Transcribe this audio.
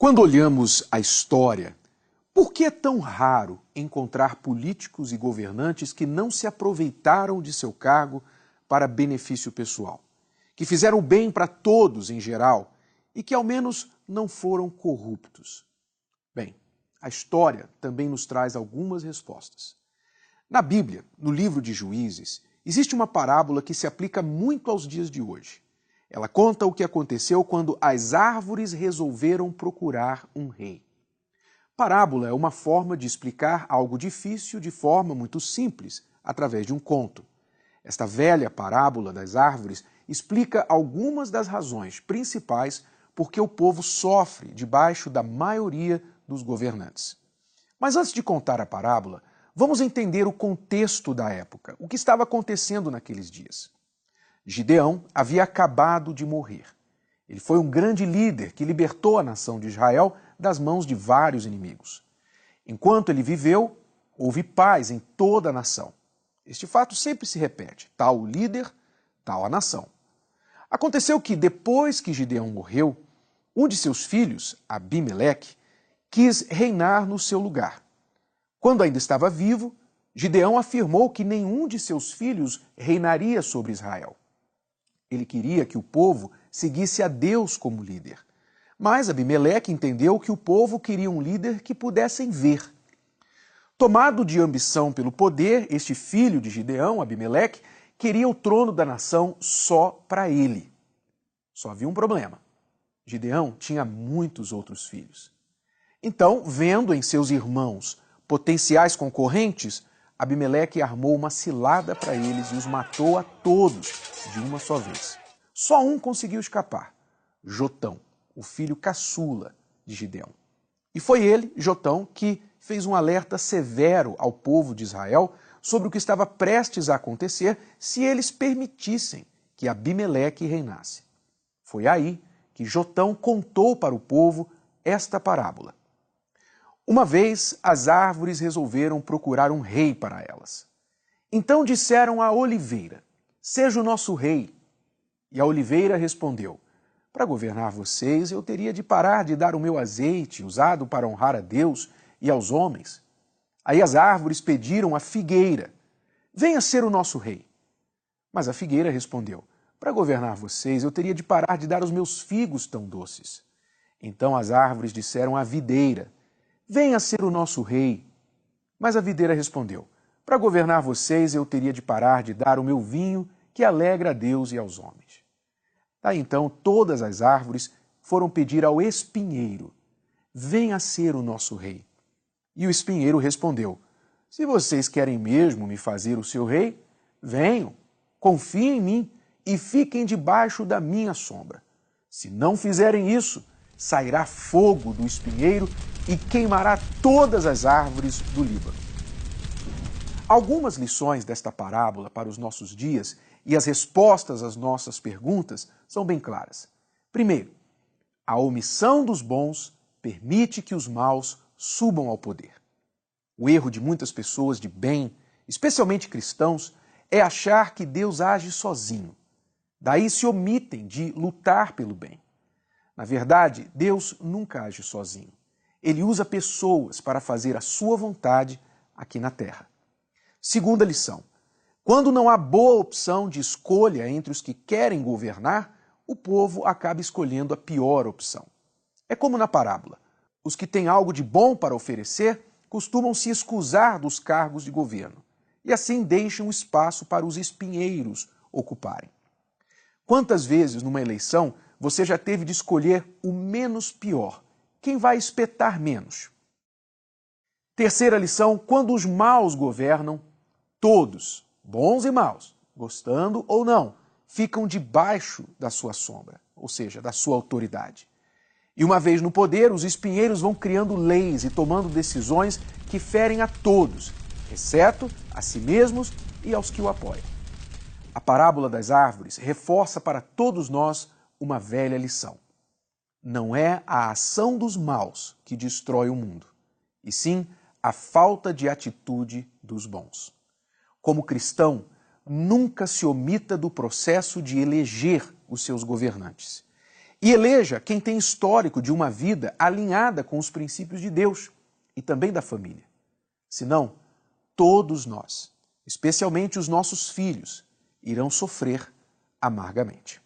Quando olhamos a história, por que é tão raro encontrar políticos e governantes que não se aproveitaram de seu cargo para benefício pessoal, que fizeram o bem para todos em geral e que ao menos não foram corruptos? Bem, a história também nos traz algumas respostas. Na Bíblia, no livro de Juízes, existe uma parábola que se aplica muito aos dias de hoje. Ela conta o que aconteceu quando as árvores resolveram procurar um rei. Parábola é uma forma de explicar algo difícil de forma muito simples, através de um conto. Esta velha parábola das árvores explica algumas das razões principais por que o povo sofre debaixo da maioria dos governantes. Mas antes de contar a parábola, vamos entender o contexto da época, o que estava acontecendo naqueles dias. Gideão havia acabado de morrer. Ele foi um grande líder que libertou a nação de Israel das mãos de vários inimigos. Enquanto ele viveu, houve paz em toda a nação. Este fato sempre se repete: tal o líder, tal a nação. Aconteceu que, depois que Gideão morreu, um de seus filhos, Abimeleque, quis reinar no seu lugar. Quando ainda estava vivo, Gideão afirmou que nenhum de seus filhos reinaria sobre Israel. Ele queria que o povo seguisse a Deus como líder. Mas Abimeleque entendeu que o povo queria um líder que pudessem ver. Tomado de ambição pelo poder, este filho de Gideão, Abimeleque, queria o trono da nação só para ele. Só havia um problema. Gideão tinha muitos outros filhos. Então, vendo em seus irmãos potenciais concorrentes, Abimeleque armou uma cilada para eles e os matou a todos de uma só vez. Só um conseguiu escapar: Jotão, o filho caçula de Gideão. E foi ele, Jotão, que fez um alerta severo ao povo de Israel sobre o que estava prestes a acontecer se eles permitissem que Abimeleque reinasse. Foi aí que Jotão contou para o povo esta parábola. Uma vez, as árvores resolveram procurar um rei para elas. Então disseram à oliveira: seja o nosso rei. E a oliveira respondeu: para governar vocês, eu teria de parar de dar o meu azeite, usado para honrar a Deus e aos homens. Aí as árvores pediram à figueira: venha ser o nosso rei. Mas a figueira respondeu: para governar vocês, eu teria de parar de dar os meus figos tão doces. Então as árvores disseram à videira: venha ser o nosso rei. Mas a videira respondeu: para governar vocês, eu teria de parar de dar o meu vinho, que alegra a Deus e aos homens. Daí então todas as árvores foram pedir ao espinheiro: venha ser o nosso rei. E o espinheiro respondeu: se vocês querem mesmo me fazer o seu rei, venham, confiem em mim e fiquem debaixo da minha sombra. Se não fizerem isso, sairá fogo do espinheiro e queimará todas as árvores do Líbano. Algumas lições desta parábola para os nossos dias e as respostas às nossas perguntas são bem claras. Primeiro, a omissão dos bons permite que os maus subam ao poder. O erro de muitas pessoas de bem, especialmente cristãos, é achar que Deus age sozinho. Daí se omitem de lutar pelo bem. Na verdade, Deus nunca age sozinho. Ele usa pessoas para fazer a sua vontade aqui na terra. Segunda lição: quando não há boa opção de escolha entre os que querem governar, o povo acaba escolhendo a pior opção. É como na parábola: os que têm algo de bom para oferecer costumam se escusar dos cargos de governo e assim deixam espaço para os espinheiros ocuparem. Quantas vezes numa eleição você já teve de escolher o menos pior? Quem vai espetar menos? Terceira lição: quando os maus governam, todos, bons e maus, gostando ou não, ficam debaixo da sua sombra, ou seja, da sua autoridade. E uma vez no poder, os espinheiros vão criando leis e tomando decisões que ferem a todos, exceto a si mesmos e aos que o apoiam. A parábola das árvores reforça para todos nós uma velha lição. Não é a ação dos maus que destrói o mundo, e sim a falta de atitude dos bons. Como cristão, nunca se omita do processo de eleger os seus governantes. E eleja quem tem histórico de uma vida alinhada com os princípios de Deus e também da família. Senão, todos nós, especialmente os nossos filhos, irão sofrer amargamente.